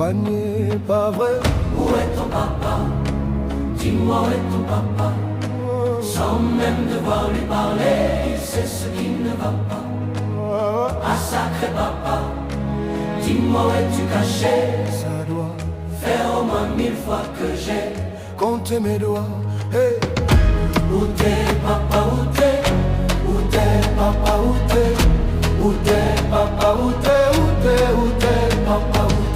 Panier, pas vrai. Où est ton papa? Dis-moi où est ton papa? Sans même devoir lui parler, il sait ce qui ne va pas. Ah sacré papa, dis-moi où es-tu caché? Ça doit faire au moins 1000 fois que j'ai compter mes doigts. Hey. Où t'es papa, où t'es? Où t'es papa, où t'es? Où t'es papa, où t'es? Où t'es papa, où t'es?